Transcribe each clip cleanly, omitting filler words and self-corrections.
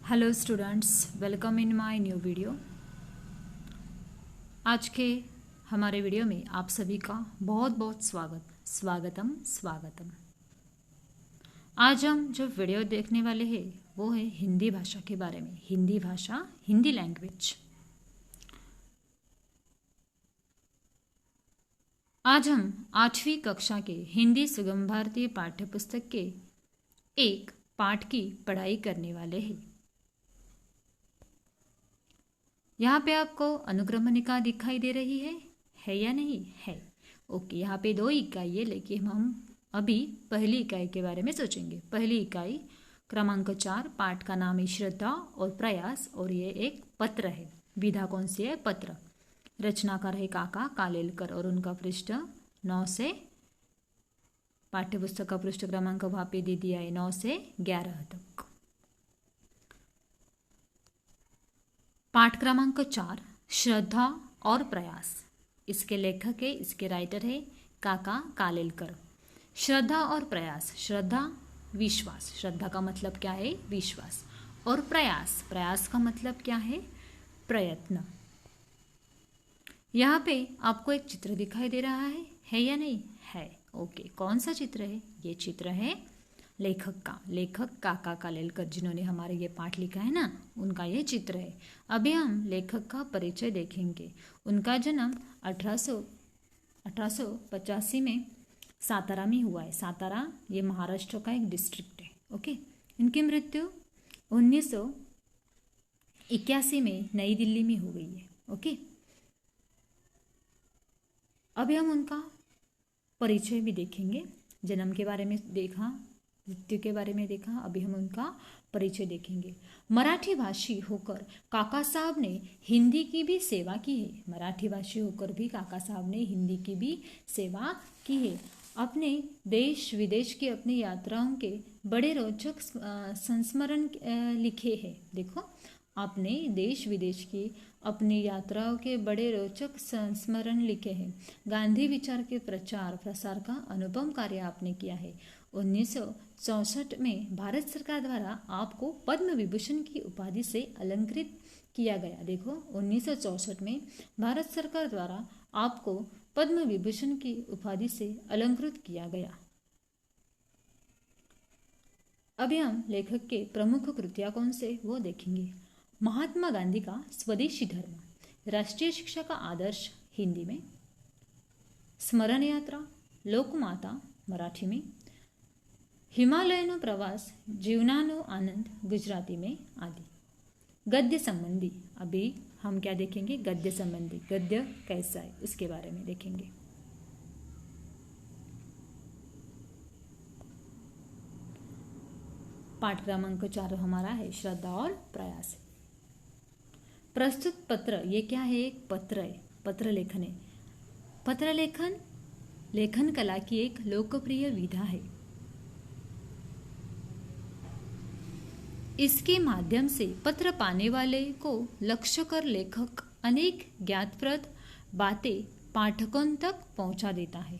Hello students, welcome in my new video. आज के हमारे वीडियो में आप सभी का बहुत बहुत स्वागतम। आज हम जो वीडियो देखने वाले हैं वो है हिंदी भाषा के बारे में। हिंदी भाषा, हिंदी लैंग्वेज। आज हम 8वीं कक्षा के हिंदी सुगम भारतीय पाठ्य पुस्तक के एक पाठ की पढ़ाई करने वाले हैं। यहाँ पे आपको अनुक्रमणिका दिखाई दे रही है या नहीं है? ओके, यहाँ पे 2 इकाई है, लेकिन हम अभी पहली इकाई के बारे में सोचेंगे। पहली इकाई क्रमांक 4, पाठ का नाम है श्रद्धा और प्रयास, और ये एक पत्र है। विधा कौन सी है? पत्र। रचनाकार है काका कालेलकर, और उनका पृष्ठ 9 से पाठ्यपुस्तक का पृष्ठ क्रमांक वहाँ पे दे दिया है 9 से 11 तक। पाठ क्रमांक 4, श्रद्धा और प्रयास। इसके लेखक है, इसके राइटर है काका कालेलकर। श्रद्धा और प्रयास। श्रद्धा विश्वास, श्रद्धा का मतलब क्या है? विश्वास। और प्रयास, प्रयास का मतलब क्या है? प्रयत्न। यहाँ पे आपको एक चित्र दिखाई दे रहा है या नहीं है? ओके, कौन सा चित्र है? ये चित्र है लेखक का। लेखक काका कालेलकर, जिन्होंने हमारे ये पाठ लिखा है ना, उनका ये चित्र है। अभी हम लेखक का परिचय देखेंगे। उनका जन्म 1885 में सातारा में हुआ है। सातारा ये महाराष्ट्र का एक डिस्ट्रिक्ट है। ओके, इनकी मृत्यु 1981 में नई दिल्ली में हो गई है। ओके, अभी हम उनका परिचय भी देखेंगे। जन्म के बारे में देखा, मृत्यु के बारे में देखा, अभी हम उनका परिचय देखेंगे। मराठी भाषी होकर काका साहब ने हिंदी की भी सेवा की है। मराठी भाषी होकर भी काका साहब ने हिंदी की भी सेवा की है। अपने देश विदेश की अपनी यात्राओं के बड़े रोचक संस्मरण लिखे हैं। देखो, आपने देश विदेश की अपनी यात्राओं के बड़े रोचक संस्मरण लिखे हैं। गांधी विचार के प्रचार प्रसार का अनुपम कार्य आपने किया है। 1964 में भारत सरकार द्वारा आपको पद्म विभूषण की उपाधि से अलंकृत किया गया। देखो, 1964 में भारत सरकार द्वारा आपको पद्म विभूषण की उपाधि से अलंकृत किया गया। अभी हम लेखक के प्रमुख कृतियां कौन से वो देखेंगे। महात्मा गांधी का स्वदेशी धर्म, राष्ट्रीय शिक्षा का आदर्श हिंदी में, स्मरण यात्रा, लोकमाता मराठी में, हिमालयनो प्रवास, जीवनानो आनंद गुजराती में आदि। गद्य संबंधी, अभी हम क्या देखेंगे? गद्य संबंधी, गद्य कैसा है उसके बारे में देखेंगे। पाठ क्रमांक 4 हमारा है श्रद्धा और प्रयास। प्रस्तुत पत्र, ये क्या है? एक पत्र है, पत्र लेखन है। पत्र लेखन लेखन कला की एक लोकप्रिय विधा है। इसके माध्यम से पत्र पाने वाले को लक्ष्य कर लेखक अनेक ज्ञातप्रद बातें पाठकों तक पहुंचा देता है।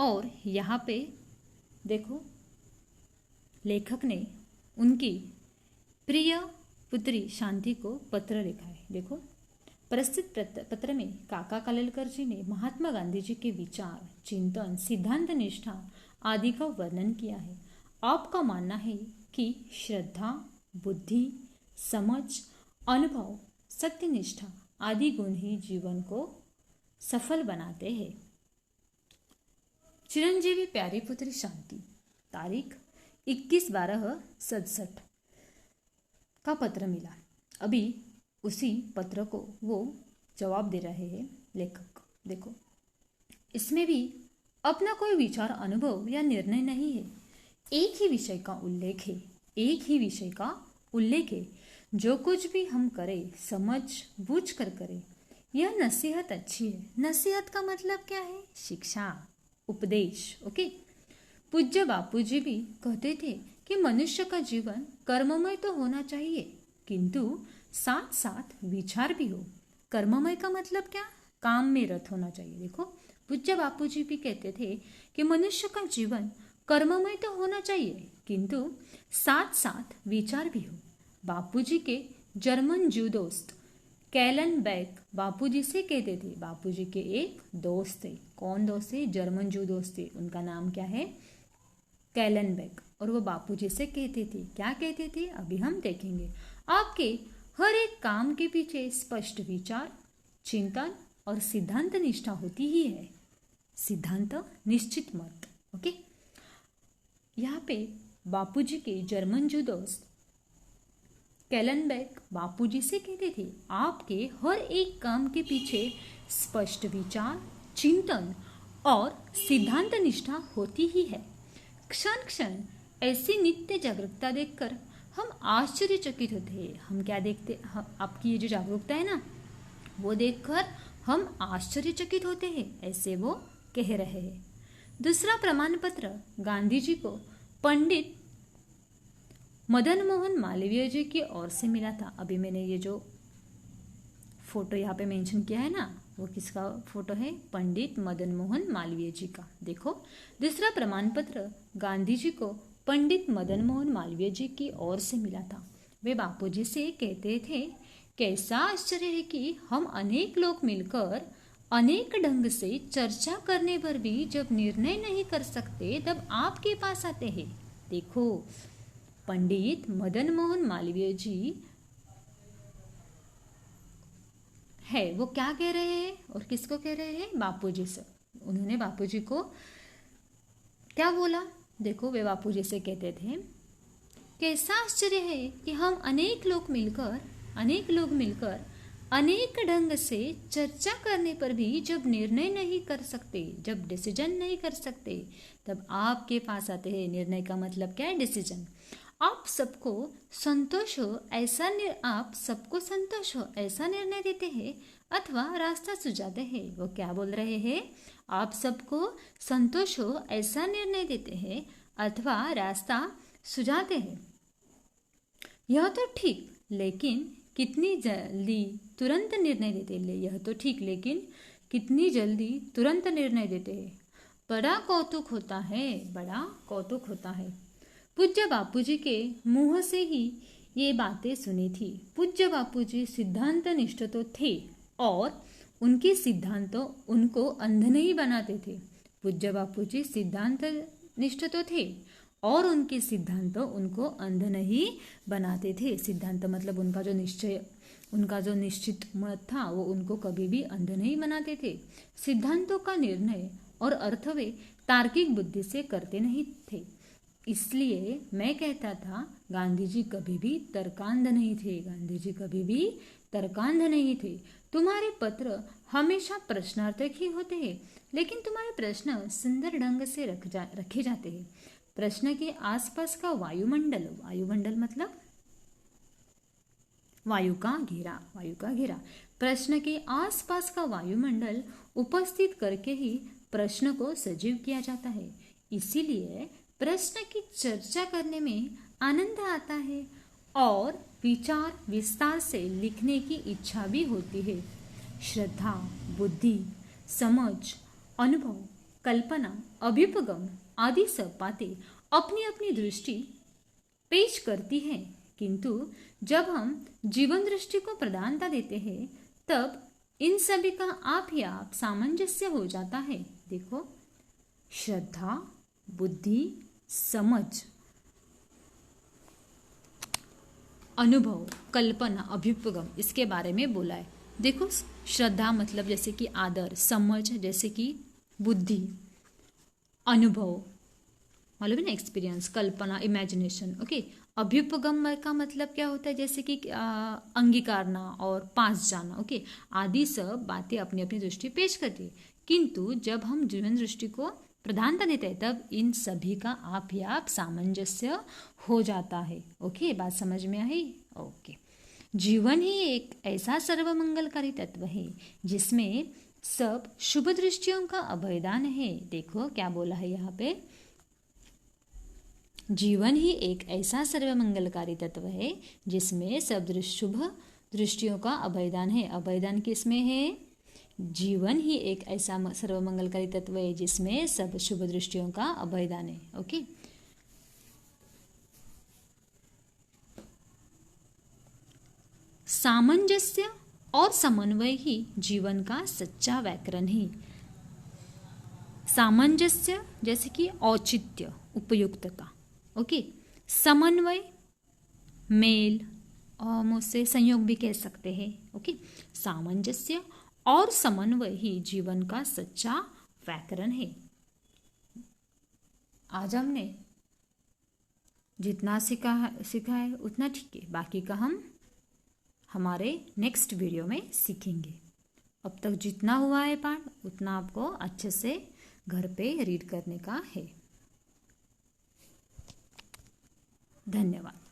और यहाँ पे देखो, लेखक ने उनकी प्रिय पुत्री शांति को पत्र लिखा है। देखो, प्रस्तुत पत्र में काका कालेलकर जी ने महात्मा गांधी जी के विचार, चिंतन, सिद्धांत निष्ठा आदि का वर्णन किया है। आपका मानना है कि श्रद्धा, बुद्धि, समझ, अनुभव, सत्यनिष्ठा आदि गुण ही जीवन को सफल बनाते हैं। चिरंजीवी प्यारी पुत्री शांति, तारीख 21/12/67 का पत्र मिला। अभी उसी पत्र को वो जवाब दे रहे हैं लेखक। देखो, इसमें भी अपना कोई विचार, अनुभव या निर्णय नहीं है। एक ही विषय का उल्लेख है। एक ही विषय का उल्लेख है। जो कुछ भी हम करें समझ बूझ कर करें। यह नसीहत अच्छी है। नसीहत का मतलब क्या है? शिक्षा, उपदेश। ओके, पूज्य बापूजी भी कहते थे कि मनुष्य का जीवन कर्ममय तो होना चाहिए, किंतु साथ साथ विचार भी हो। कर्ममय का मतलब क्या? काम में रत होना चाहिए। देखो, पूज्य बापूजी भी कहते थे कि मनुष्य का जीवन कर्ममय तो होना चाहिए, किंतु साथ साथ विचार भी हो। बापूजी के जर्मन जू दोस्त कैलनबैक बापूजी से कहते थे, बापूजी के एक दोस्त थे। कौन दोस्त थे? जर्मन जू दोस्त थे। उनका नाम क्या है? कैलनबैक। और वो बापूजी से कहते थे, क्या कहते थे अभी हम देखेंगे। आपके हर एक काम के पीछे स्पष्ट विचार, चिंतन और सिद्धांत निष्ठा होती ही है। सिद्धांत, निश्चित मत। ओके, यहाँ पे बापूजी के जर्मन जू दोस्त कैलनबैक बापूजी से कहते थे, आपके हर एक काम के पीछे स्पष्ट विचार, चिंतन और सिद्धांत निष्ठा होती ही है। क्षण क्षण ऐसी नित्य जागरूकता देखकर हम आश्चर्यचकित होते हैं। हम क्या देखते, आपकी ये जो जागरूकता है ना, वो देखकर हम आश्चर्यचकित होते हैं, ऐसे वो कह रहे हैं। दूसरा प्रमाण पत्र गांधी जी को पंडित मदन मोहन मालवीय जी की ओर से मिला था। अभी मैंने ये जो फोटो यहाँ पे मेंशन किया है ना, वो किसका फोटो है? पंडित मदन मोहन मालवीय जी का। देखो, दूसरा प्रमाण पत्र गांधी जी को पंडित मदन मोहन मालवीय जी की ओर से मिला था। वे बापूजी से कहते थे, कैसा आश्चर्य है कि हम अनेक लोग मिलकर अनेक ढंग से चर्चा करने पर भी जब निर्णय नहीं कर सकते तब आपके पास आते हैं। देखो, पंडित मदन मोहन मालवीय जी है, वो क्या कह रहे हैं और किसको कह रहे हैं? बापूजी से। उन्होंने बापूजी को क्या बोला? देखो, वे बापूजी से कहते थे, कैसा आश्चर्य है कि हम अनेक लोग मिलकर अनेक ढंग से चर्चा करने पर भी जब निर्णय नहीं कर सकते, जब डिसीजन नहीं कर सकते, तब आपके पास आते हैं। निर्णय का मतलब क्या है? डिसीजन। आप सबको संतोष हो ऐसा निर्णय देते हैं अथवा रास्ता सुझाते हैं। वो क्या बोल रहे हैं? आप सबको संतोष हो ऐसा निर्णय देते हैं अथवा रास्ता सुझाते हैं। यह तो ठीक, लेकिन कितनी जल्दी तुरंत निर्णय देते हैं। यह तो ठीक, लेकिन कितनी जल्दी तुरंत निर्णय देते हैं। बड़ा कौतुक होता है। पूज्य बापूजी के मुंह से ही ये बातें सुनी थी। पूज्य बापूजी सिद्धांत निष्ठ तो थे और उनके सिद्धांतों उनको अंध नहीं बनाते थे। पूज्य बापूजी सिद्धांत निष्ठ तो थे और उनके सिद्धांतों उनको अंध नहीं बनाते थे। सिद्धांत मतलब उनका जो निश्चित मत था, वो उनको कभी भी अंध नहीं बनाते थे। सिद्धांतों का निर्णय और अर्थ वे तार्किक बुद्धि से करते नहीं थे। इसलिए मैं कहता था, गांधी जी कभी भी तर्कांध नहीं थे। तुम्हारे पत्र हमेशा प्रश्नार्थक ही होते हैं, लेकिन तुम्हारे प्रश्न सुंदर ढंग से रखे जाते हैं। प्रश्न के आसपास का वायुमंडल मतलब वायु का घेरा। प्रश्न के आसपास का वायुमंडल उपस्थित करके ही प्रश्न को सजीव किया जाता है। इसीलिए प्रश्न की चर्चा करने में आनंद आता है और विचार विस्तार से लिखने की इच्छा भी होती है। श्रद्धा, बुद्धि, समझ, अनुभव, कल्पना, अभ्युपगम आदि सब बातें अपनी अपनी दृष्टि पेश करती हैं, किंतु जब हम जीवन दृष्टि को प्रधानता देते हैं तब इन सभी का आप ही आप सामंजस्य हो जाता है। देखो, श्रद्धा, बुद्धि, समझ, अनुभव, कल्पना, अभ्युपगम, इसके बारे में बोला है। देखो, श्रद्धा मतलब जैसे कि आदर, समझ जैसे कि बुद्धि, अनुभव मालूम है ना, एक्सपीरियंस, कल्पना, इमेजिनेशन। ओके, अभ्युपगम का मतलब क्या होता है? जैसे कि अंगीकारना और पास जाना। ओके, आदि सब बातें अपनी अपनी दृष्टि पेश करती है, किंतु जब हम जीवन दृष्टि को प्रधानता देते हैं तब इन सभी का आप ही आप सामंजस्य हो जाता है। ओके, बात समझ में आई? ओके, जीवन ही एक ऐसा सर्वमंगलकारी तत्व है जिसमें सब शुभ दृष्टियों का अभयदान है। देखो क्या बोला है यहाँ पे, जीवन ही एक ऐसा सर्वमंगलकारी तत्व है जिसमें सब शुभ दृष्टियों का अभयदान है। अभयदान किसमें है? जीवन ही एक ऐसा सर्वमंगलकारी तत्व है जिसमें सब शुभ दृष्टियों का अभयदान है। ओके, सामंजस्य और समन्वय ही जीवन का सच्चा व्याकरण है। सामंजस्य जैसे कि औचित्य, उपयुक्तता, ओके। समन्वय मेल और मुझसे संयोग भी कह सकते हैं, ओके। सामंजस्य और समन्वय ही जीवन का सच्चा व्याकरण है। आज हमने जितना सीखा है उतना ठीक है, बाकी का हम हमारे नेक्स्ट वीडियो में सीखेंगे। अब तक जितना हुआ है पाठ उतना आपको अच्छे से घर पे रीड करने का है। धन्यवाद।